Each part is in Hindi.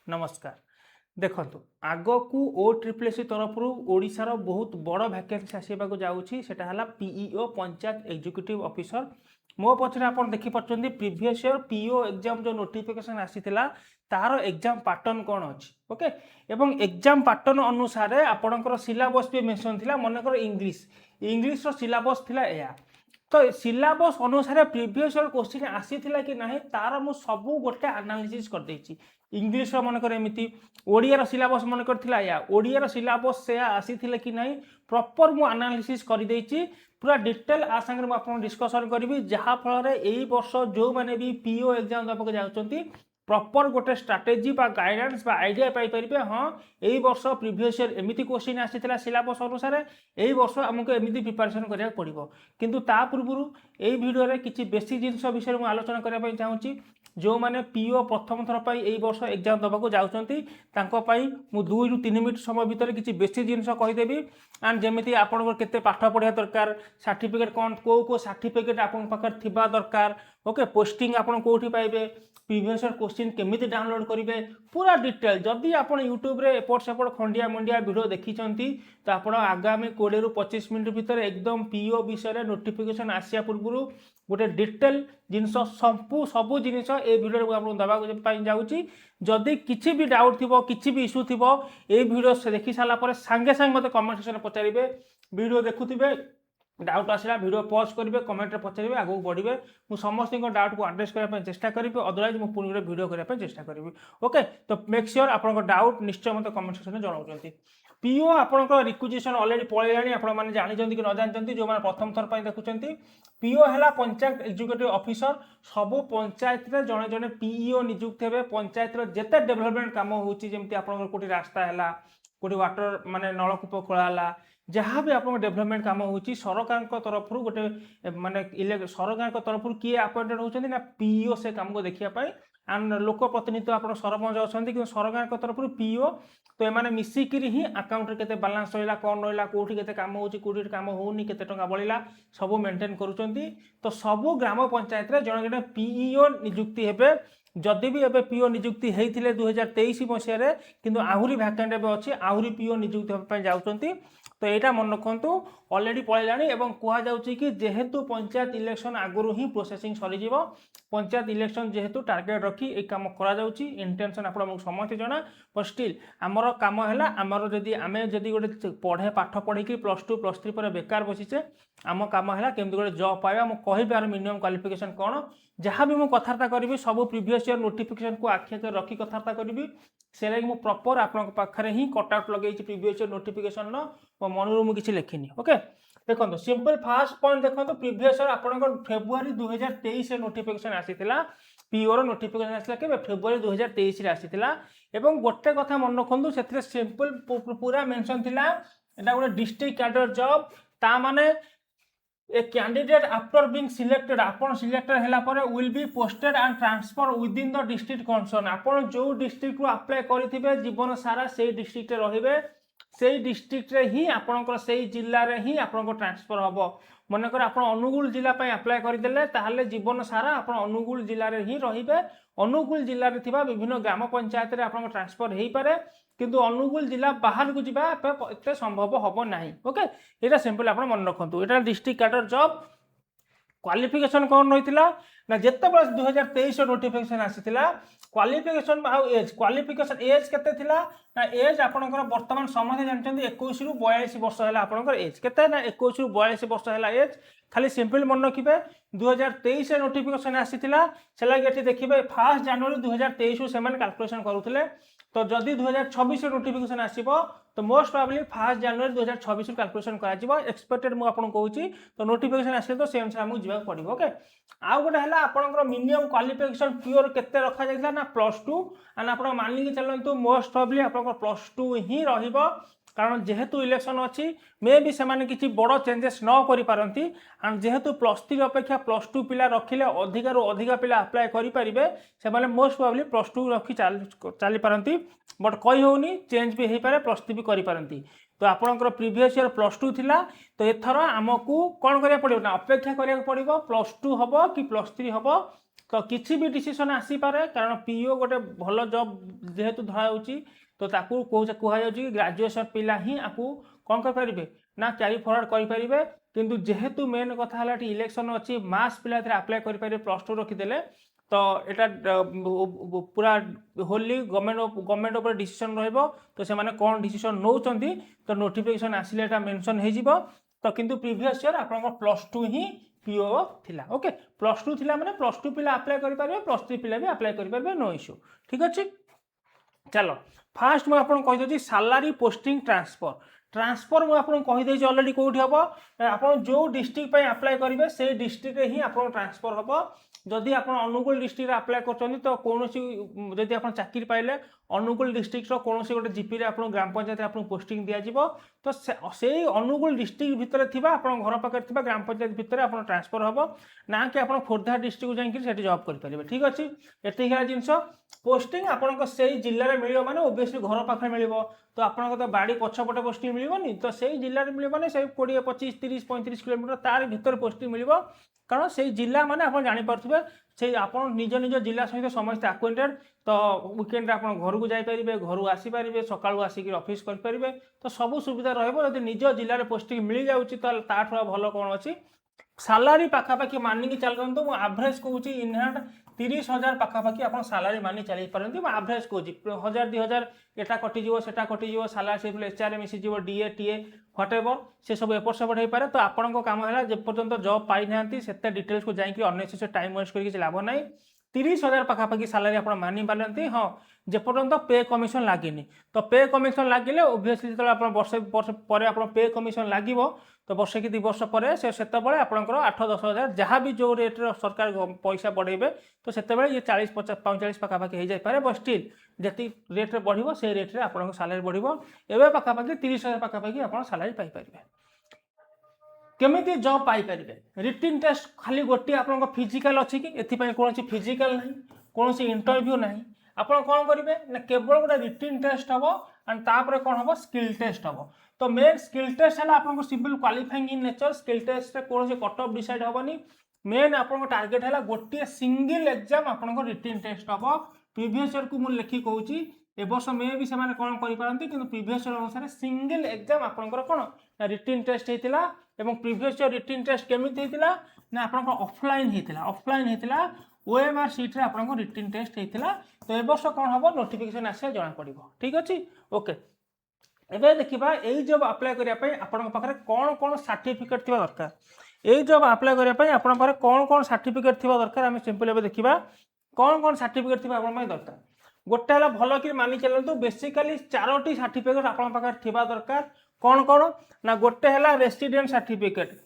नमस्कार। देखो आग को OSSC तरफ ओडिशार बहुत बड़ वैकेंसी आसवाक जाऊँगी सेटा पीईओ पंचायत एग्जीक्यूटिव ऑफिसर। मो पचर आप देखिपुं प्रीवियस ईयर पीओ एग्जाम जो नोटिफिकेशन आसीथिला तार एग्जाम पैटर्न कौन अच्छी ओके एवं एग्जाम पैटर्न अनुसार आपणकर सिलेबस भी मेंशन थिला मनकर इंग्लिश सिलेबस थिला या तो सिलेबस अनुसार प्रीवियस ईयर क्वेश्चन आसीथिला कि नहीं तार मु सबू गोटे एनालिसिस कर देछि। इंग्लिश मनकर एमती ओडियार सिलेबस मनकर थिला या ओडियार सिलेबस से आसीथिले कि नहीं प्रॉपर मु एनालिसिस कर देछि पूरा डिटेल आ संगे मु आपन डिस्कशन करबी जहा फल रे एई वर्ष जो माने भी पीओ एग्जाम दबक जाउचंती प्रॉपर गोटे स्ट्राटेजी बा गाइडेंस बा आइडिया पाई परिबे। हाँ एई वर्ष प्रीवियस ईयर एमिति क्वेश्चन आसीथिला सिलेबस अनुसार एई वर्ष हमको एमिति प्रिपरेशन करिया पड़िबो किंतु ता पूर्वरु एई वीडियो रे किछि बेसिक जिंस विषय मु आलोचना करिया पई चाहूची जो माने पीओ प्रथम थर पाई एई वर्ष एग्जाम दबक जाउचंती तांको पाई मु 2 रु 3 मिनिट समय भितर किछि बेसिक जिंस कहि देबी एंड जेमिति आपन केते पाठ पढ़िया दरकार सर्टिफिकेट कोन को सर्टिफिकेट आपन पाकर थिबा दरकार ओके पोस्टिंग आपन कोठी पाइबे प्रीवियस ईयर क्वेश्चन केमिति डाउनलोड करेंगे पूरा डिटेल जदि आप यूट्यूब रे एपट सेपट खंडिया मंडिया वीडियो देखी तो आप आगामी 20 रु 25 मिनट भितर एकदम पीओ विषय नोटिफिकेशन आसिया पूर्व गोटे डिटेल जिनस सबू जिनस ए वीडियो आपको दबा जाऊँगी जदि किसी भी डाउट थी किसी भी इश्यू थी ये वीडियो से देखी सारापर सांगे सांगे मत कमेंट सेक्शन पचारे वीडियो देखुवे डाउट आसला वीडियो पॉज करेंगे कमेंट पचारे आगे बढ़े मुझे समस्त डाउट को एड्रेस करने चेष्टा करी अदरवाइज मुझे पुणी वीडियो करने चेष्टा करी ओके तो मेक श्योर आपन डाउट निश्चय मत कमेंट सेक्शन में जनाऊँ। पीओ आपंकर रिक्विजिशन अलरेडी पलैलाणी आपने जानते कि न जानते जो मैंने प्रथम थर पर देखुं पीओ है पंचायत एग्जीक्यूटिव ऑफिसर सबू पंचायत रे जड़े जड़े पीईओ नियुक्त हे पंचायत जिते डेवलपमेंट कम होती आप कोटी रास्ता है कोटी वाटर माने नलकूप खोला जहाँ भी आप डेवलपमेंट कम हो सरकार तरफ गोटे माने सरकार तरफ किए अपॉइंटेड होती ना पीईओ से कम को देखापी एंड लोक प्रतिनिधि आप सरपंच अच्छा कि सरकार तरफ पीओ तो एम मिसिक ही अकाउंट के बालांस रहा कौन रहा कौटी के कम होटी कम होनी के बढ़ला सब मेंटेन करुँच तो सबू ग्राम पंचायत रे जड़े जड़े पीईओ नियुक्ति हे जदि भी एबे पीओ नियुक्ति होते 2023 मसीह किंतु आहरी भैकेंट एवं अच्छी आहरी पीओ नियुक्ति होगा जाऊँगी तो यहाँ मन रखु अलरेडी पलैलाणी एवं कहुच्छी कि जेहेतु पंचायत इलेक्शन आगुरी ही प्रोसेसिंग सरीज पंचायत इलेक्शन जेहेतु टार्गेट रखी एक कम इंटेंशन आप समस्त जना बट स्टिल आमर कम है आमर जदि आम जदि गोटे पढ़े पाठ पढ़ी +2 +3 पर बेकार बसीचे आम कम है केमती गोटे जॉब पाइबा मुझे कह मिनिमम क्वालिफिकेशन कौन जहाँ भी मुझे कथबार्ता करी सब प्रीवियस ईयर नोटिफिकेशन को आखि आगे रखी कथबार्ता करी से लगे मुझे प्रॉपर आपण पाखे ही कटआउट लगे प्रीवियस ईयर नोटिफिकेशन मो मनरू मुझे किसी लिखिनी ओके देखो सिंपल फास्ट पॉइंट देखो प्रीवियस ईयर आप फेब्रुआरी 2023 नोटिफिकेशन आसीथिला पीओ नोटिफिकेशन आसला के फेब्रुआरी 2023 रे आसीथिला एवं गोटे कथा मन रखु से सिंपल पूरा मेंशन थिला एटा गोटे डिस्ट्रिक्ट कैडर जॉब ता माने a candidate after being selected आपन सिलेक्टेड हैला पर will be posted and transfer with in the district concern आपन जो डिस्ट्रिक्ट को अप्लाई करथिबे जीवन सारा से डिस्ट्रिक्ट रे रहिबे से डिस्ट्रिक्ट रे ही आपनकर से जिल्ला रे ही आपनको ट्रांसफर हबो मनकर आप अनुगुल जिला अप्लाई करदेले ताहले जीवन सारा आप अनुगुल जिले में ही रहिबे अनुगुल जिले में थिबा विभिन्न ग्राम पंचायत रे आपन ट्रांसफर हो पारे किंतु अनुगुल जिला बाहर को जीवा एते संभव हबो नाही ओके एटा सिंपल आप मन रखु एटा डिस्ट्रिक्ट कैडर जॉब क्वालिफिकेशन कौन रही ना जिते 2023 नोटिफिकेशन आसीथिला क्वालिफिकेशन आउ एज क्वालिफिकेशन एज केते थिला ना एज आपनकर वर्तमान समझे जानते 21 रु 42 वर्ष है आपनकर एज केते ना 21 रु 42 वर्ष है एज खाली सिंपल मन रखिबे 2023 नोटिफिकेशन आसीथिला से लगे देखिए 1 जनवरी 2023 से कैलकुलेशन करुले तो जदि 2026 नोटिफिकेशन आसीबो तो मोस्ट प्रोबेबली 1 जनवरी 2026 कैलकुलेशन करा एक्सपेक्टेड मु आपन कहूची तो नोटिफिकेशन आसे तो से अनुसार हमको जीवा पड़ो ओके आउ गोटे है आपनकर मिनिमम क्वालिफिकेशन प्योर केते रखा जाइला ना +2 एंड आप मानिक चलतु मोस्ट प्रोबेबली आपनकर +2 ही रहिबो कारण जेहेतु इलेक्शन अच्छी मे भी से किसी बड़ चेंजेस न करी पारंती एंड जेहेतु +3 अपेक्षा +2 पिला रखिले अधिकारु अधिक पिला अप्लाई करि परिबे से माने मोस्ट प्रोबेबली +2 रखी चली पारंती बट कही होनी चेंज भी हो पारे +3 भी करि पारंती तो आपनकर प्रीवियस ईयर +2 थिला तो एथर आमको कौन करिया पड़िबो ना अपेक्षा करिया पड़िबो +2 हबो कि +3 हबो तो किसी भी डिसीजन आसीपारे कारण पीओ गोटे भल जॉब जेहेतु धरा तो ताकू कहुए कि ग्रेजुएशन पिला ही आपको कौन करेंगे ना कैरी फॉरवर्ड करेंगे किंतु जेहेतु मेन कथा है इलेक्शन अच्छी मास पिला आप्लाय करेंगे +2 रखीदे तो यहाँ पूरा होली गवर्नमेंट उपर डिसीजन रहिबो तो से माने कौन डिसीजन नौचंती तो नोटिफिकेशन आसिले एटा मेंशन हे जिवो तो किंतु प्रीवियस ईयर आपन +2 ही पीओ थिला ओके +2 थिला माने +2 पिला अप्लाई करि पारबे +3 पिला भी अप्लाई करि पारबे नो इश्यू ठीक अछि। चलो फास्ट मैं आपन कहि दछि सैलरी पोस्टिंग ट्रांसफर मुझे आपको कहीदे अलरेडी कौटी हम आप जो डिस्ट्रिक्ट पे अप्लाई करेंगे से डिस्ट्रिक्ट ही आप ट्रांसफर हम जदि आप अनुगुल डिस्ट्रिक्ट अप्लाई कर तो कौन जदि आप चाकरी पाइले अनुगुल डिस्ट्रिक्ट कौन गोटे जीपी रे आपन ग्राम पंचायत आपको पोस्टिंग दिज्व तो से अनुगुल डिस्ट्रिक्ट भितर थी आप घर पाखे ग्राम पंचायत भितर आप ट्रांसफर हम ना कि आप खोर्धा डिस्ट्रिक्ट जाकि जॉब करेंगे ठीक अच्छे ये जिनस पोस्टिंग आपन से जिले में मिल माने ओबियसली घर पाखे मिल तो आपन तो बाड़ी पछपटे पोस्टिंग मिलनी तो से जिले में मिल माने से 20 25 30 35 किलोमीटर तार भीतर पोस्टिंग मिल कारण से जिला माने आप जापारे से आप निज निज जिला सहित समस्त आक्वेंटेड तो वीकेंड आप घर को जापारे घर आसीपारे सकाळू आसिक ऑफिस करेंगे तो सब सुविधा रही निज जिले में पोस्टिंग मिल जाऊँगी तो ताठू भल कौन अच्छी सालारी पाखापाखि मानिकी चलते मुझे एवरेज कहूँ इन हैंड 30,000 पाखापाखि आप सालारी मानि चल पारती एवरेज कहूँ 1,000 2,000 एटा कटिज सेटा कटिज सालारी से HR Mrs DA TA whatever से सब एपट सेपट हो पारे तो आपण काम है जेपर्यंत जॉब पाई ना से डिटेल्स को जाकि अननेसेसरी टाइम वेस्ट कर लाभ ना 30,000 पाखापाखि सालारी आप मानि पारती हाँ जेपर्यंत पे कमिशन लगिनी तो पे कमिशन लगिले ओबियसली जो वर्षे पर आप पे कमिशन लगे तो वर्षे कि 2 वर्ष पर से आपंकर 8-10 हज़ार जहाँ भी जो रेट्रे सरकार पैसा बढ़ेबे तो से ये 40-45 पाखापाखि हो जाए बट स्टिल जी रेट्रे बढ़ो से रेट्रे आप सालारी बढ़ो एवं पाखापाखि 30,000 पाखापाखि आप सालारी पाइपर केमी जॉब पाइपर रिटिन टेस्ट खाली गोटे आप फिजिकल अच्छी कि एपाई कौन फिजिकल ना कौन इंटरव्यू ना आप कौन करेंगे ना केवल गोटे रिटिन टेस्ट हम एंड तापर कौन हम स्किल टेस्ट हम तो मेन स्किल टेस्ट है आप simple qualifying in nature skill test कौन कट ऑफ डिसाइड हेनी मेन आप टार्गेट है गोटे सिंगल एग्जाम आप रिटिन टेस्ट हम प्रीवियस ईयर को मुझे लेखिक कहूँ ए वर्ष मे भी से कौन करपारती कि प्रीवियस ईयर अनुसार सिंगल एग्जाम आपंकर कौन रिटिन टेस्ट होता है प्रीवियस ईयर रिटिन टेस्ट केमी होता ना आप ऑफलाइन होता ओएमआर सीट आप रिटिन टेस्ट होता तो ए वर्ष कौन हम नोटिफिकेशन आसे जना पड़ ठीक अच्छे ओके एवं देखा यही जॉब अप्लाई करने आपे कौन कौन सर्टिफिकेट थी दरकार यही जॉब अप्लाई करने आपे कौन कौन सर्टिफिकेट थी दरकार आम सिंपल एवं देखा कौन कौन सर्टिफिकेट थी आप दरकार गोटे है भल कि मानि चलतु बेसिकाली 4टी सर्टिफिकेट आप दरकार कौन कौन ना गोटे है रेसिडेंट सर्टिफिकेट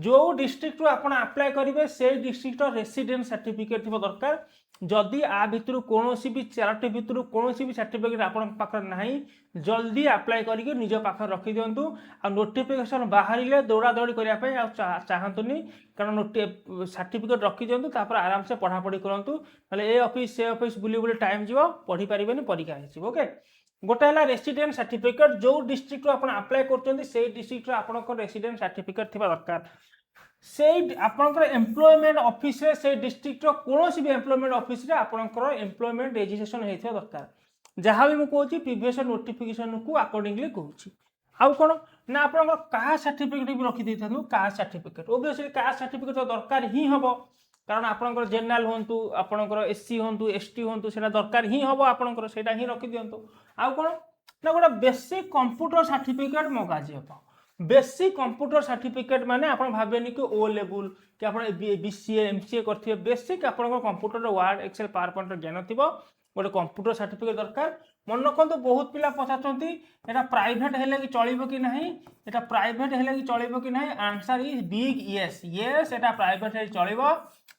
जो डिस्ट्रिक्ट रू आप अप्लाई करेंगे से डिस्ट्रिक्ट रेसिडेंट सर्टिफिकेट थी दरकार जदि आ भितर कौन भी 4टी भितर कौन भी सर्टिफिकेट आप ना जल्दी अप्लाई करके निज पाखे रखी दिंतु आ नोटिफिकेशन बाहर दौड़ा दौड़ी करने चाहतुनि कारण सर्टिफिकेट रखी दिंतु तापर आराम से पढ़ापढ़ी करूँ ना ए ऑफिस से ऑफिस बुली बुली टाइम जीव पढ़ी पारे परीक्षा हो ओके गोटे है रेसिडेंट सर्टिफिकेट जो डिस्ट्रिक्ट आप अप्लाई कर डिस्ट्रिक्ट आप रेसिडेंट सर्टिफिकेट थी दरकार से आपंकर एम्प्लॉयमेंट ऑफिस रे से डिस्ट्रिक्ट कौन भी एम्प्लॉयमेंट ऑफिस रे आपंकर एम्प्लॉयमेंट रजिस्ट्रेशन होता दरकार जहाँ भी मुझे प्रीवियस नोटिफिकेशन को अकॉर्डिंगली कहूँ आउ कौन ना आप कास्ट सर्टिफिकेट भी रखी था caste certificate obviously caste certificate तो दरकार ही हम कारण आपंकर जेनराल हूँ आपंकर एससी हूँ एसटी हूँ से दरकार ही हम आपंकर से रखी दिंतु आउ कौन ना गोटे बेसिक कंप्यूटर सर्टिफिकेट मगाजी बेसिक कंप्यूटर सर्टिफिकेट माने आप भावेनि कि ओ लेवल कि आप बीसीए एमसीए करथिबे बेसिक आप computer Word Excel PowerPoint ज्ञान थी गोटे कंप्यूटर सर्टिफिकेट दरकार मन रखु बहुत पिला पचारती एटा प्राइवेट है कि चलो कि ना एटा प्राइवेट है कि चलो कि ना answer is big yes yes Etah private है चलो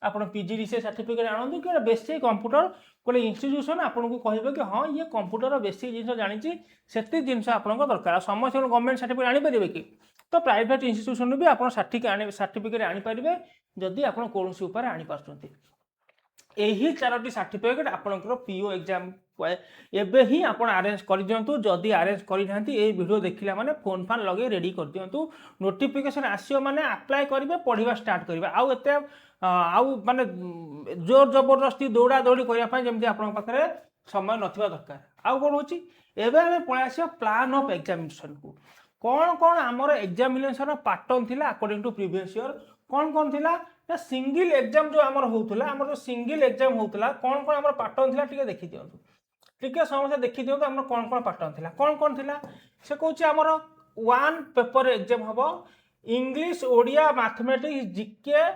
आप पीजीडीसीए सर्टिफिकेट आणु कि बेसिक कंप्यूटर गोटे इंस्टीट्यूशन आपको कह कि हाँ ये कंप्यूटर बेसिक जिन जानी से जिनस आप दरकार समस्त गवर्नमेंट सर्टिफिकेट आनीपर कि तो प्राइवेट इंस्टीट्यूशन भी आप सर्टिफिकेट आनीपर जदि आप कौन उपर आनीपार यही 4टी सर्टिफिकेट आपंकर पीओ एग्जाम एबे ही आपण अरेंज कर दिंतु जदि अरेंज करना वीडियो देखला माने फोन फान लगे रेडी कर दिंतु नोटिफिकेशन आसियो माने अप्लाई करेंगे पढ़ा स्टार्ट करेंगे आउ एत आउ माने जोर जबरदस्ती दौड़ा दौड़ी करने जमी आप समय नथिबा दरकार आउ कौन होची एबे हमें पळा आसियो प्लान ऑफ एग्जामिनेशन को कौन कौन आमर एग्जामिनेशन पैटर्न थिला अकॉर्डिंग टू प्रीवियस ईयर कौन कौन थिला ना सिंगल एग्जाम जो आमर होतला आमर जो सिंगल एग्जाम होतला कौन कौन आमर पैटर्न थिला टिके देखि दियंतु टिके समस्या देखि दियंतु आमर कौन कौन पैटर्न थिला कौन थिला से कहूची आमर वन पेपर एग्जाम हबो English Odia mathematics GK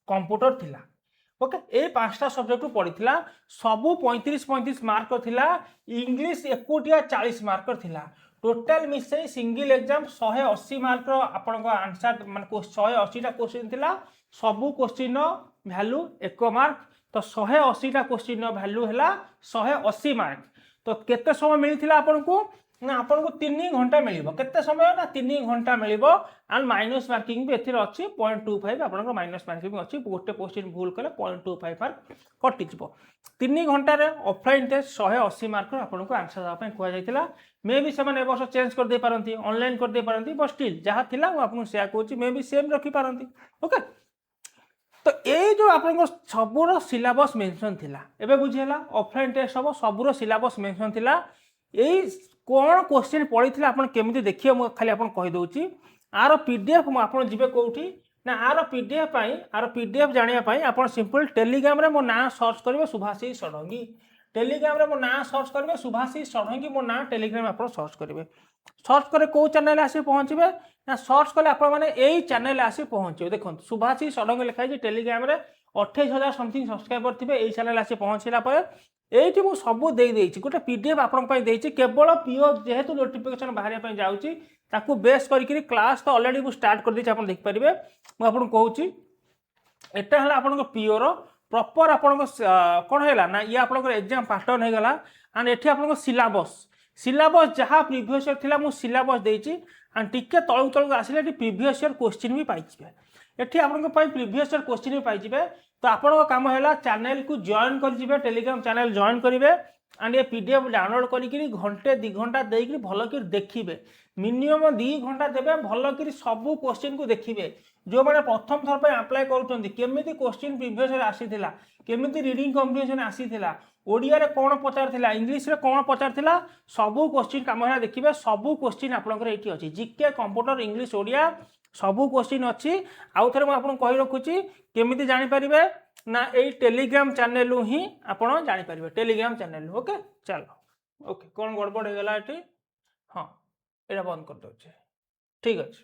computer थिला ओके ये 5टा सब्जेक्ट पढ़ी सबू 35 मार्क थिला इंग्लिश एकुटिया 40 मार्क थिला टोटाल मिसे सिंगल एग्जाम 180 मार्क आपण आंसर मान 180टा क्वेश्चन थिला सबू क्वेश्चन वैल्यू 1 मार्क तो 180टा क्वेश्चन वैल्यू है 180 मार्क तो केते समय मिलथिला आपन को ना आपन को 3 घंटा मिलिबो केते समय ना 3 घंटा मिलिबो एंड माइनस मार्किंग भी एथिर अछि 0.25 आपन को माइनस मार्किंग भी अछि गोटे क्वेश्चन भूल कले 0.25 मार्क कटि जिवो 3 घंटा रे ऑफलाइन टेस्ट 180 मार्क आपन को आंसर दवा पय कोआ जायतिला मे भी सेमाने वर्ष चेंज कर दे पारंती ऑनलाइन कर दे पारंती बट स्टिल जहा थिला हम आपन शेयर कोची मे भी सेम रखि पारंती ओके तो ये जो आपन सबूर सिलेबस मेंशन थिला एबे बुझिला ऑफलाइन टेस्ट सब सबूर सिलेबस मेंशन थिला एई कौन क्वेश्चन पढ़ी थे आप केमी देखिए मुझे खाली आप कही दूसरी आर पीडीएफ आप जी कौटी ना आर पीडीएफ जानापी आप सिंपल टेलीग्राम रे मो ना सर्च करेंगे सुभाषिष षडंगी टेलीग्राम रे मो ना सर्च करेंगे सुभाषिष षडंगी मो ना टेलीग्राम आप सर्च करेंगे सर्च करे कौ चैनल आसी पहुँचे ना सर्च कले आप यही चैनल आसी पहुँचे देखो सुभाषिष षडंगी लिखाई टेलीग्राम रे 28,000 समथिंग सब्सक्राइबर थे यही चैनल आसी पहुँचला एठी मु सबू दे देछि गोटे पीडीएफ आपन पय देछि केवल पीओ जेहेतु नोटिफिकेशन बाहरिया पय जाउछि ताकू बेस करिकरी क्लास तो ऑलरेडी मु स्टार्ट कर देछि आपन देख परिबे मु आपन कहूछि एटा हला आपन को पीओ रो प्रॉपर आपन को कोन हैला ना ये आपन को एग्जाम पैटर्न हे गला एंड एठी आपन को सिलेबस जहां प्रीवियस ईयर थिला मु सिलेबस देछि एंड टिके तळु तळु आसिले एठी प्रीवियस ईयर क्वेश्चन भी पाइछबे एठी आपन को पय प्रीवियस ईयर क्वेश्चन भी पाइछबे तो आपण काम है चैनल को जॉइन कर टेलीग्राम चैनल जॉइन करेंगे एंड ये पीडीएफ डाउनलोड करी घंटे 2 घंटा देकर भल कर देखिए मिनिमम 2 घंटा देवे भल कर सबू क्वेश्चन को देखिए जो मैंने प्रथम थर पर अप्लाई करुँच क्वेश्चन प्रीवियस आसीला केमी रीडिंग कम्प्रिहेंशन आसीला ओडिया रे कौन पचार इंग्लिश रे कौन पचार सबू क्वेश्चन काम है देखिए सबू क्वेश्चन आपंकर ये अच्छी जीके कंप्यूटर इंग्लिश ओडिया सबू क्वेश्चन अच्छी आउ थे मुझे कही रखुची केमी जापर ना यही टेलीग्राम चैनल ही आपड़ जापर टेलीग्राम चैनल ओके चलो ओके कौन गड़बड़ हो गला ये हाँ यहाँ बंद कर दे ठीक अच्छे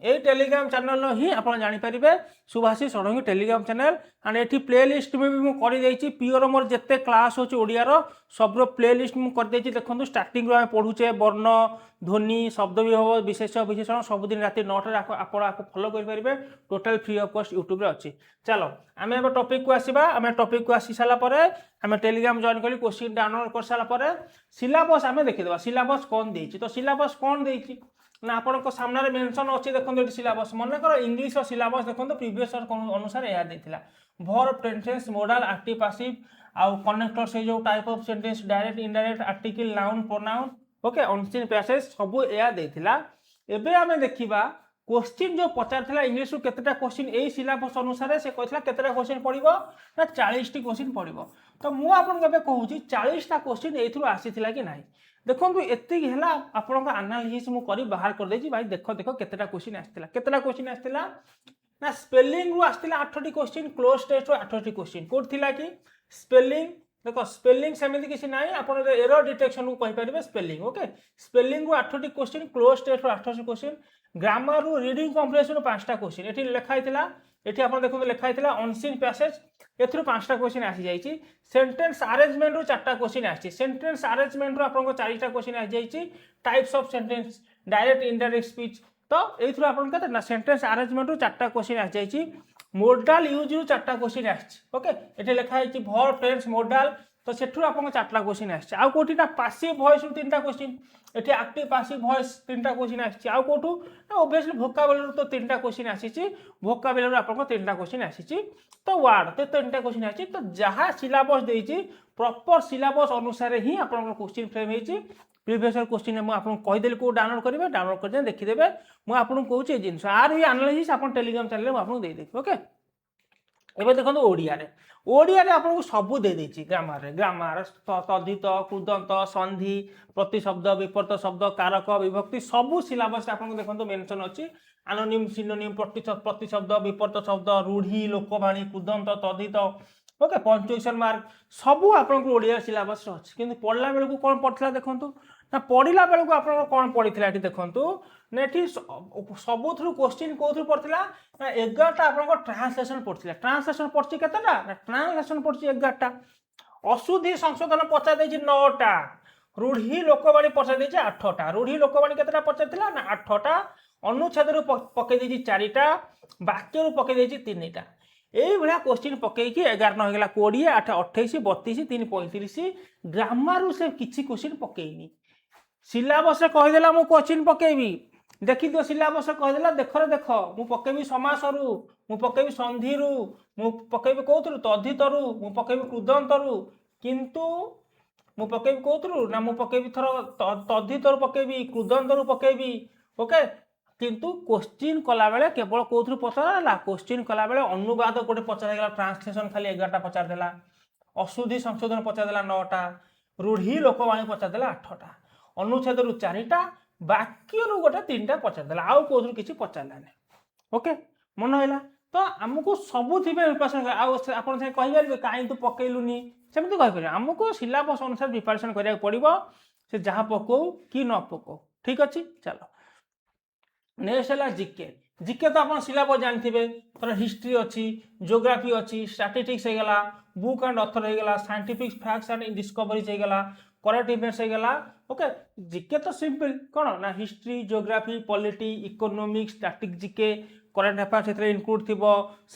ये टेलीग्राम चैनल ही आप जापर Subhashish Shadangi Telegram channel and ये प्लेलिस्ट में भी मुझे पीओर मोर जिते क्लास होची ओडियार सब प्लेलिस्ट मुझे देखो स्टार्टिंग आम पढ़ुचे वर्ण ध्वनि शब्द विभव विशेष विशेषण सबुदिन रात 9 आप फॉलो करेंगे total free of cost YouTube रे अच्छी चलो आम ए टॉपिक को आसवा आम टॉपिक को आसी सारापर आम टेलीग्राम जॉइन करी क्वेश्चन डाउनलोड कर सारापर सिलेबस आम देखीदे सिलेबस कौन देती तो सिलेबस कौन देती ना आपण सामने मेंशन अच्छे देखो सिलेबस मन कर इंग्लिश सिलेबस देखो प्रीवियस अनुसार यह देता verb tenses model active passive आउ कनेक्टर से जो type of sentence direct indirect article noun pronoun okay unseen passage सब यह देता एबे आम देखा क्वेश्चन जो पचार इंग्लिश रु केतेटा क्वेश्चन यही सिलेबस अनुसार से कहता केतेटा क्वेश्चन पड़ो ना 40टी क्वेश्चन पड़ो तो मुझे कहूँ 40टा क्वेश्चन ये आसीला कि ना देखो एति है आपण आनालिसिस मुझे बाहर कर देछि भाई देख देख केतेटा क्वेश्चन आसला ना स्पेलिंग रु आसला 8टी क्वेश्चन क्लोज टेस्ट 8टी क्वेश्चन कोड थिला कि स्पेलिंग देखो स्पेलिंग सेमती किसी ना आप एरर डिटेक्शन को कहींपर स्पेलिंग ओके स्पेलिंग रु 8टी क्वेश्चन क्लोज टेस्ट 8टी क्वेश्चन ग्रामर रु रीडिंग कम्प्रिहेंशन 5टा क्वेश्चन ये लिखाई ये आप देखो लिखाई अनसीन पैसेज एथुरु 5टा क्वेश्चन आसी जाइए सेंटेंस अरेंजमेंट रु 4टा क्वेश्चन आसी सेंटेंस अरेंजमेंट रु आपन 4टा क्वेश्चन आसी जाइए types of sentence direct indirect speech तो एथुरु आपन कहते ना सेंटेंस अरेंजमेंट रु 4टा क्वेश्चन आसी जाइए मोडाल यूज रु 4टा क्वेश्चन आसी ओके ये लिखाई वर्ब टेंस मोडाल तो सेठू आपको 4टा क्वेश्चन आछे आउ कोठीटा पासिव वॉइस रु 3टा क्वेश्चन एठी एक्टिव पासिव वॉइस 3टा क्वेश्चन आछे आउ कोठू ऑब्वियसली वोकाबुलरी तो 3टा क्वेश्चन आसीची वोकाबुलरी आपको 3टा क्वेश्चन आसीची तो वर्ड तो 3टा क्वेश्चन आछी तो जहाँ सिलेबस देइची प्रॉपर सिलेबस अनुसार ही आपन क्वेश्चन फ्रेम हेची प्रीवियस क्वेश्चन मैं आपको कहीदेली को डाउनलोड करेंगे डाउनलोड कर देखीदेवे मुझे आपको कहूँ जिन आर भी एनालिसिस आप टेलीग्राम चैनल में आपको देदेवी ओके एबे देखो ओडिया रे आपको सबू दे देछि ग्रामर तद्धित कृदंत संधि प्रतिशब्द विपर्त शब्द कारक विभक्ति सबू सिलेबस आपको देखो मेंशन अच्छी एनोनिम सिनोनिम प्रतिशब्द विपर्त शब्द रूढ़ी लोकवाणी कृदंत तद्धित ओके पंक्चुएशन मार्क सबू आपको ओडिया सिलेबस अच्छी किंतु पढ़ला बेलू कौन पड़ता देखो ना पढ़ला बेलू आप कौन पड़ता ये देखूँ ना ये सबू क्वेश्चन कौन पड़ता ना 11टा आप ट्रांसलेशन पड़ता ट्रांसलेशन पड़ी के ट्रांसलेशन पड़ी 11टा अशुद्धि संशोधन पचार 9टा रूढ़ी लोकवाणी पचार 8टा रूढ़ी लोकवाणी के पचार ना 8टा अनुच्छेद पकई 4टा वाक्य पकई 3टा यही भाया क्वेश्चन पकईकि 11 होगा 20 8 28 32 3 35 ग्रामर से किसी क्वेश्चन पकईनी सिलेबस कहीदेला मु क्वेश्चन पकेबी देखी दियो सिलेबस कहीदेला देख देख मु पकेबी समासरू मु पकेबी संधिरू मु पकेबी कौथरू तद्धितरू मु पकेबी कृदंतरू किंतु मु पकेबी कौथरू ना मु पकेबी थर तद्धितरू पकेबी कृदंतरू पकेबी ओके किंतु क्वेश्चन कला बेले केवल कौथरू पचारा क्वेश्चन कला बेले अनुवाद गोटे पचारा ट्रांसलेशन खाली 11टा पचार देला अशुद्धि संशोधन पचार देला 9टा रूढ़ी लोकवाणी पचार देला 8टा अनुच्छेद 4टा वाक्य गोटे 3टा पचार देला आउ कौथरू किसी पचारानी ओके मन है तो आमको सबुथि प्रिपरेशन आप कहीपर कहीं तू पकेलुनी सेमती कहीपर आमको सिलेबस अनुसार प्रिपरेशन करा पड़ो से जहाँ पकौ कि न पकौ ठीक अच्छे चलो नेक्स्ट है जीके जीके तो आप सिलेबस जानते थोड़ा हिस्ट्री अच्छी जियोग्राफी अच्छी स्टैटिस्टिक्स होगला बुक एंड ऑथर होगला साइंटिफिक फैक्ट्स एंड डिस्कवरीज होगला करंट इवेंट्स होगला ओके जीके तो सिंपल कौन ना history geography polity economics static GK current affairs से इनक्लूड थी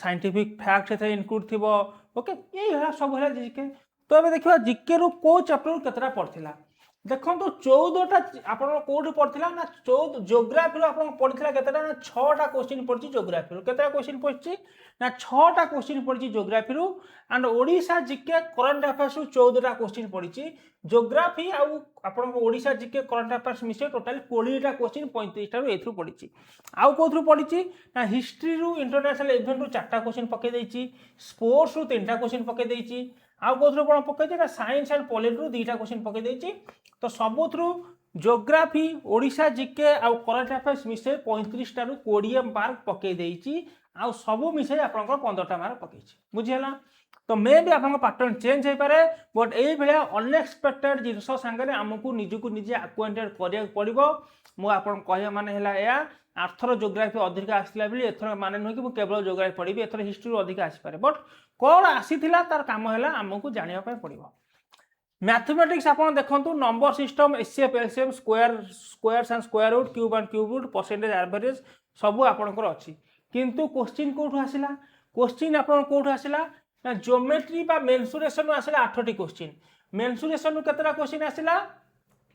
साइंटिफिक फैक्ट से इनक्लूड थी ओके यही सब है जीके तो ये देखा जीके रु को चैप्टर केतटा पड़ता देखो तो 14टा आप कौट पड़ा ना 14 जियोग्राफी आप पड़ा के ना 6टा क्वेश्चन पड़ी जियोग्राफी के क्वेश्चन पड़ी ना 6टा क्वेश्चन पड़ी geography and Odisha GK current affairs 14टा क्वेश्चन पड़ी जियोग्राफी आशा जीके करंट अफेयर्स मिसे टोटाल 20टा क्वेश्चन 35टा ए पड़ी आउ कौन पड़ी ना हिस्ट्री रु इंटरनेशनल इवेंट रु 4टा क्वेश्चन पकई स्पोर्ट्स रु 3टा क्वेश्चन पकई आउ कौन कौन पकई ना साइंस एंड पॉलिटी रु 2टा क्वेश्चन पकई तो सबुथ्रु जियोग्राफी ओडिशा जीके आउ करंट अफेयर्स मिसे 35टा रु 20 मार्क पकई आउ सबू मिसे आप 15टा मार्क पकई बुझीगला तो मे भी आप पैटर्न चेंज हो पारे बट यही भाया अनएक्सपेक्टेड जिनस सांगे आमको निजक निजे आक्वेंटेड करा पड़ो मुझे माने या आर्थर जियोग्राफी अधिक आसला बोली एथर माने नुह कि केवल जियोग्राफी पढ़ी एथर हिस्ट्री अधिक आसपे बट कौन आसीला तार काम है आमको जानापी पड़ो मैथमेटिक्स आप देखो number system HCF LCM squares and square root cube and cube root percentage average सबू आपंकर अच्छी किंतु क्वेश्चन कौटू आसला क्वेश्चन आप कौटू आसला ना ज्योमेट्री बा मेन्सुरेशन आसला 8टी क्वेश्चन मेन्सुरेशन केतटा क्वेश्चन आसला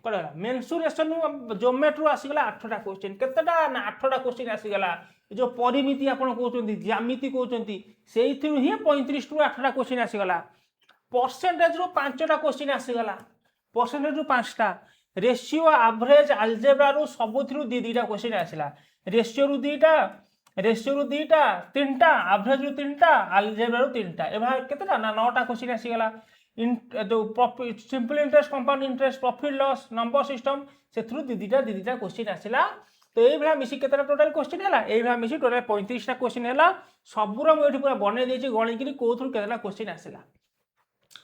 कड़ा मेन्सुरेशन ज्योमेट्री आसीगला 8टा क्वेश्चन केतटा ना 8टा क्वेश्चन आसीगला जो परिमिति आप कहते ज्यामिति कहते से ही 35 रु 8टा क्वेश्चन आसीगला परसेंटेज रु 5टा क्वेश्चन आसीगला परसेंटेज रु 5टा रेशियो एवरेज अलजेब्रा रु सबुथ्रु 2टा क्वेश्चन आसला रेशियो रु 2टा 3टा एवरेज रु 3टा अलजेब्रा रु 3टा एभा केतटा ना 9टा क्वेश्चन आसीगला जो profit simple interest compound interest profit loss number system से 2टा क्वेश्चन आसला तो ये भाया मिसी केतटा टोटल क्वेश्चन है ये भाया मिसी टोटल 35टा क्वेश्चन है सबूर मुझे पूरा बनई देछि गणिकी कौन केतटा क्वेश्चन आसला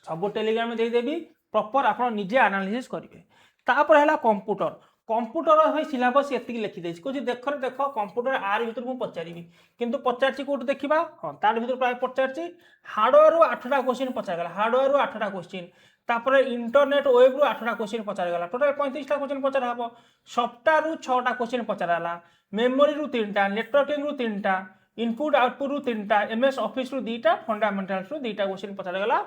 सब टेलीग्राम में देदेवी प्रॉपर आप निजे एनालिसिस करेंगे तापर है कंप्यूटर कंप्यूटर भाई सिलेबस ये लिखिदे कौन देख देख कंप्यूटर आर भर मुझे पचारि कितु पचार कौट देखा हाँ तार भर प्राय पचार हार्डवेयर 8टा क्वेश्चन पचारगला हार्डवेयर 8टा क्वेश्चन तापर इंटरनेट वेब रु 8टा क्वेश्चन पचारगला टोटाल 35टा क्वेश्चन पचार हम सफ्टवेयर रु 6टा क्वेश्चन पचाराला मेमोरी रु 3टा नेटवर्किंग रु 3टा इनपुट आउटपुट रु 3टा एमएस ऑफिस रु 2टा फंडामेंटल्स रु 2टा क्वेश्चन पचरा गला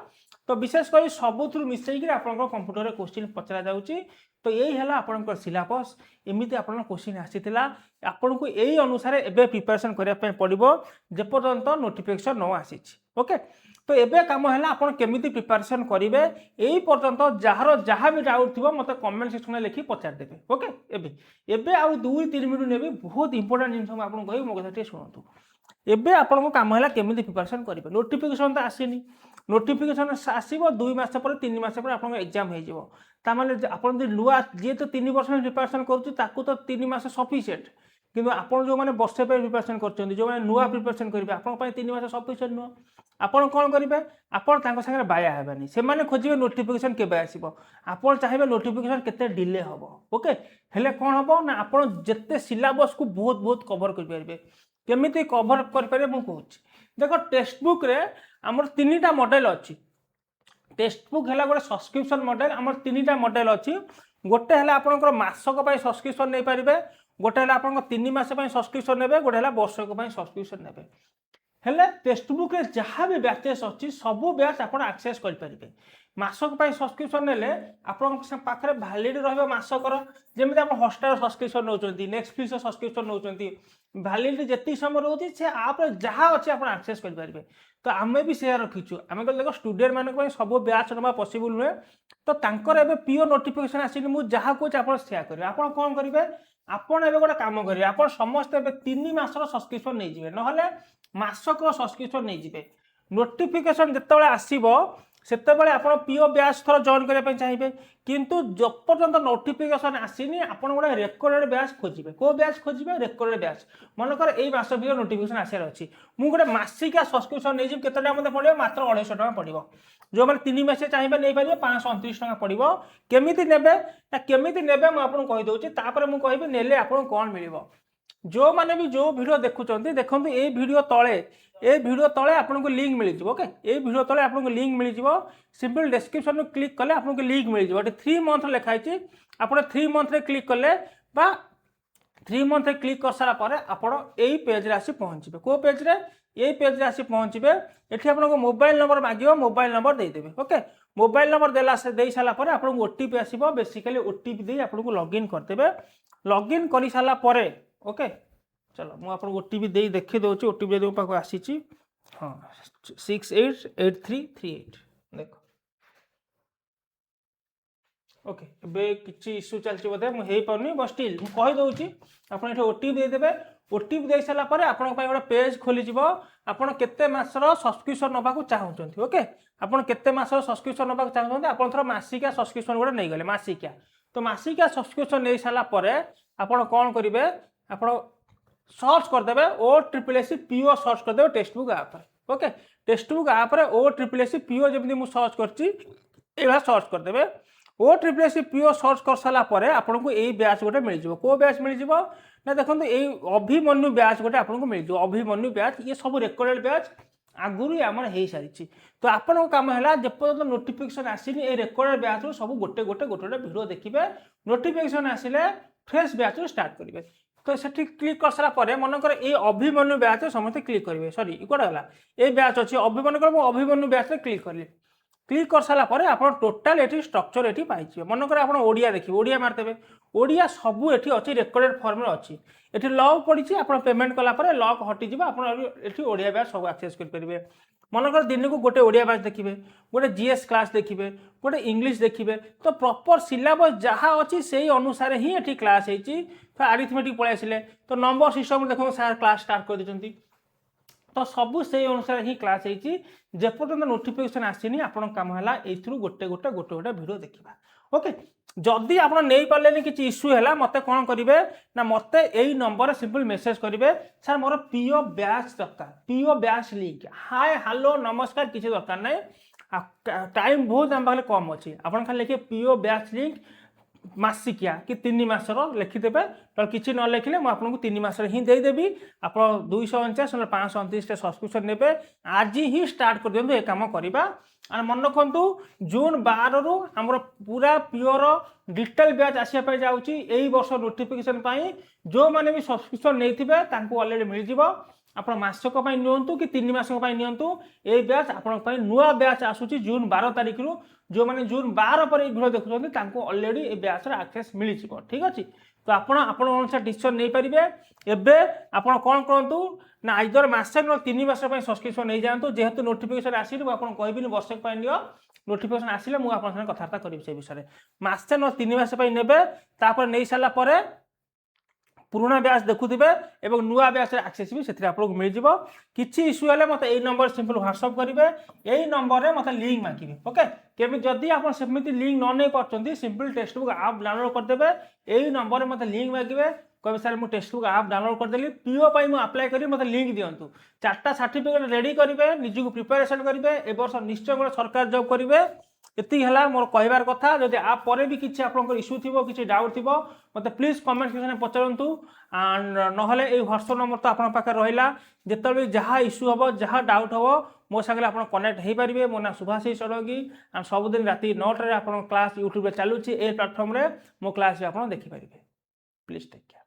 तो विशेष कर सबुथ मिसेक आपंकर कंप्यूटर क्वेश्चन पचरा जाऊँगी तो यही है आपंकर सिलेबस एमती आप क्वेश्चन आसीला आपन को यही अनुसार एबे प्रिपरेशन करने पड़ो जेपर्यंत नोटिफिकेशन न आसी ओके तो एबे काम है आप केमी प्रिपरेशन करेंगे यही पर्यंत जार जहाँ भी डाउट थी मत कमेंट सेक्शन में लिखी पचारदेवे ओके एबे एबे आ 2-3 मिनट ने बहुत इंपोर्टेंट जिन आपको कह मो कथा शुणु एबे आपको कम है केमी प्रिपरेशन करेंगे नोटिफिकेशन तो आसनी नोटिफिकेशन आसो 2 मास पर 3 मास पर आपको एग्जाम हो आप नुआ जी तो 3 वर्ष प्रिपरेशन करूँ तो 3 मास सफिसीयंट किंतु आपड़ जो मैंने वर्षे प्रिपरेशन कर जो मैंने नुआ प्रिपरेशन करेंगे आप 3 मास सफिसीयंट नुह आपड़ कौन करेंगे आपड़ सागर बाया हेनी से खोजे नोटिफिकेशन केबे आसो आपड़ चाहिए नोटिफिकेशन केते डिले हम ओके हेले कौन हम ना आपड़ जिते सिलेबस को बहुत बहुत कवर करेंगे केमी कवर करेंगे मुझे कहूँ देख टेक्स्ट बुक रे आमर 3टा मॉडल अच्छी टेक्स्ट बुक है गोटे सब्सक्रिप्शन मॉडल आमर 3टा मॉडल अच्छी गोटे है आपंकर मासक सब्सक्रिप्शन नहीं पारे गोटे है आप 3 मास सब्सक्रिप्शन ने गोटे है वर्षक सब्सक्रिप्शन ने हेले टेक्स्ट बुक रे जहाँ भी बैचेस अच्छी सबू बैच आप आक्सेस करेंगे मासक सब्सक्रिप्शन ने पाखे भैलिड रसकर जमी आप हॉटस्टार सब्सक्रिप्शन नौ नेटफ्लिक्स सब्सक्रिप्शन नौ भैलिड जी समय रोचे से आप जहाँ अच्छे आप आक्सेस करेंगे तो आम भी से रखीचु आम कह देख स्टूडेंट मान सब बैच ना पॉसिबल नुहे तो तांकर पिओ नोटिफिकेशन आसनी मुझे जहाँ कहे आप सेया करेंगे आप कौन करेंगे आपड़ ए गोटे कम करेंगे आप समस्त 3 मासर सब्सक्रिप्शन नहीं जाए ना मासक सब्सक्रिप्शन नहीं जाए नोटिफिकेशन जिते आसब से आप पीओ बैच थोड़ा जॉइन करने चाहिए किंतु जपर्यंत नोटिफिकेशन आसनी आप गोटे रेकर्डेड बैच खोजे को बैच खोजे रेकर्डेड बैच मनकर यही मास भी नोटिफिकेशन आसार अच्छी मुझे गोटे मसिका सब्सक्रिप्शन नहीं केते मत पड़ो मात्र 250 टका पड़ो जो मैंने 3 मास चाहिए नहीं पारे 529 टका पड़ो केमी ने केमी ने मुझे कहीदे मुझे कहि नेले आप कौन मिल जो मैंने भी जो वीडियो देखुं देखो ये वीडियो तले आपको लिंक मिल जाए ओके ये वीडियो तले आपको लिंक मिल जाए सिंपल डिस्क्रिप्शन में क्लिक कले आपको लिंक मिल जाए 3 मंथ लिखाई आप 3 मंथ क्लिक कले 3 मंथ क्लिक कर सारापर आप यही पेज आसी पहुँचे को पेज रे यही पेज आसी पहुँचे ये आपको मोबाइल नंबर मांगे मोबाइल नंबर देदेवे ओके मोबाइल नंबर दे सारापर आपको ओटीपी आसो बेसिकली ओटीपी दे आपको लॉगिन करदे लॉगिन कर सारापर ओके चलो मुझे आपको ओटीपी दे देखी दूसरी ओटीपी दे पाक आसी हाँ 688338 देख ओके ए कि इश्यू चलती बोधे मुझे पार्नी बस स्टिल मुझे आप ओटीपी देदेवे ओटीपी दे सारापर आप गोटे पेज खोलीज आप केते मासर सब्सक्रिप्शन नाक चाहते ओके आप केते मासर सब्सक्रिप्शन नाक चाहते आप थोड़ा मसिका सब्सक्रिप्शन गोटे नहीं गले मसिका तो मसिका सब्सक्रिप्शन नहीं सारापर आप कौन करेंगे आप सर्च करदे OSSC पीओ सर्च करदे टेक्स्ट बुक आप ओके टेक्स्ट बुक आप OSSC पीओ जमी मुझे सर्च कर सर्च करदे OSSC पीओ सर्च कर सारापर आपको यही बैच गोटे मिल जाए को बैच मिल जाए ना देखो ये अभिमन्यु बैच गोटे आपको मिल जाए अभिमन्यु बैच ये सब रेकर्डेड बैच आगुरी आमर हो सारी तो आपन कम है जपर्यंत नोटिफिकेशन आसनी ये रेकर्डेड बैच सब गोटे गोटे गोटे गोटे वीडियो देखिए नोटिफिकेशन आसिले फ्रेश बैच स्टार्ट करेंगे तो से क्लिक कर सारापर मनकर ये अभिमन्यु बैच समस्त क्लिक करेंगे सॉरी कौन है ये बैच अच्छी अभिमन्यु अभिमन्यु बैच क्लिक करेंगे क्लिक कर सारापर आप टोटाल ये स्ट्रक्चर ये पाइबे मनकर आप ओडिया देखिए ओडिया मारदेवे ओडिया सबू ये अच्छी रेकर्डेड फॉर्म अच्छी ये लॉक पड़ी आप पेमेंट कलापर लॉक हटिज आप ओडिया बैच सब एक्सेस करेंगे मनकर दिन को गोटे ओडिया बैच देखिए गोटे जीएस क्लास देखिए गोटे इंग्लिश देखिए तो प्रॉपर सिलेबस जहाँ अच्छी से अनुसार ही ये क्लास होती तो आरिथमेटिक पलि आसिले तो नंबर सिस्टम देखो सार क्लास स्टार्ट कर देते तो सबू से अनुसार ही क्लास होती जेपर्यंत नोटिफिकेशन आसनी आप कम है ये गोटे गोटे गोटे गोटे वीडियो देखा ओके जदि आप नहीं पारे कि इश्यू है मत कौन करेंगे ना मत यही नंबर सिंपल मेसेज करेंगे सर मोर पीओ बैच दरकार PO batch link hi hello नमस्कार किसी दरकार ना टाइम बहुत आम पाखे कम अच्छी आप खाली लिखे पीओ बैच लिंक मसिकिया कि 3 मासर लिखिदेवे तो किसी न लिखिले मुझे आपको 3 मासर ही देदेवी आप 249 ना 529 सब्सक्रिप्शन ने आज ही स्टार्ट कर दिखाँ ये कम करवा और मन रखु जून 12 रु आम पूरा प्योर डिटेल बैच आसापी जाऊँगी यही वर्ष नोटिफिकेशन जो मैंने भी सब्सक्रिप्शन नहीं थे अलरेडी मिल जाव ଆପଣ ମାସକ ପାଇଁ ନିଅନ୍ତୁ କି 3 ମାସକ ପାଇଁ ନିଅନ୍ତୁ, এই ବ୍ୟାଚ୍ ଆପଣଙ୍କ ପାଇଁ ନୂଆ ବ୍ୟାଚ୍ ଆସୁଛି ଜୁନ୍ 12 ତାରିଖରୁ। ଯେଉଁମାନେ ଜୁନ୍ 12 ପରେ এই ଭିଡ଼ିଓ ଦେଖୁଛନ୍ତି ତାଙ୍କୁ ଅଲରେଡ଼ି এই ବ୍ୟାଚ୍ର ଆକ୍ସେସ୍ ମିଳିଯିବ। ଠିକ୍ ଅଛି, ତ ଆପଣ ଆପଣ ଅନୁସାରେ ଡିସିସନ୍ ନେଇପାରିବେ। ଏବେ ଆପଣ କ'ଣ କରନ୍ତୁ ନା ଆଇଦର ମାସେ ନ 3 ମାସ ପାଇଁ ସବସ୍କ୍ରିପସନ୍ ନେଇଯାଆନ୍ତୁ। ଯେହେତୁ ନୋଟିଫିକେସନ୍ ଆସିନି ମୁଁ ଆପଣଙ୍କୁ କହିବିନି ବର୍ଷକ ପାଇଁ ନିଅ, ନୋଟିଫିକେସନ୍ ଆସିଲେ ମୁଁ ଆପଣଙ୍କ ସାଙ୍ଗେ କଥାବାର୍ତ୍ତା କରିବି ସେ ବିଷୟରେ। ମାସେ ନ 3 ମାସ ପାଇଁ ନେବେ, ତାପରେ ନେଇ ସାରିଲା ପରେ পুরোনা ব্যাচ দেখুবে এবং নূয়া ব্যাচের আক্সেস বি সেটি আপনার মিলଯିବ। কিছু ইস্যু হলে মতো এই নম্বর সিম্পল হোয়াটসঅ্যাপ করবে, এই নম্বরে মতো লিঙ্ক মাগিবে। ওকে, কেমি যদি আপনার সেমিতি লিঙ্ক ন নেই পারছেন simple text book app download করদেবে, এই নম্বরে মতো লিঙ্ক মাগিবে, কবে স্যার মু টেক্সট বুক আপ ডাউনলোড করদেলি, পিও পাই মু আপ্লাই করি মতো লিঙ্ক দিয়ন্তু। 4টা সার্টিফিকেট রেডি করবে, নিজকে প্রিপারেসন করবে, এ বর্ষ নিশ্চয় গোটে সরকার জব করবে। এতিক হল মোর কহবার কথা। যদি আ পরে বি কিছু আপনার ইস্যু থিব, কিছু ডাউট থিব, মতো প্লিজ কমেন্ট সেকশনে পচারন্তু। নহলে এই হোয়াটসঅ্যাপ নম্বর তো আপনার পাখে রহিলা, যেতবে যাহা ইস্যু হব, যাহা ডাউট হব মো সাথে আপনার কনেক্ট হয়ে পারবে। মো না শুভাশিষ ষড়ঙ্গী। আর সবুদিন রাতে 9টায় আপনার ক্লাস ইউট্যুবে চালুছি, এই প্ল্যাটফর্মে মো ক্লাস আপনার দেখিপারে। Please take care.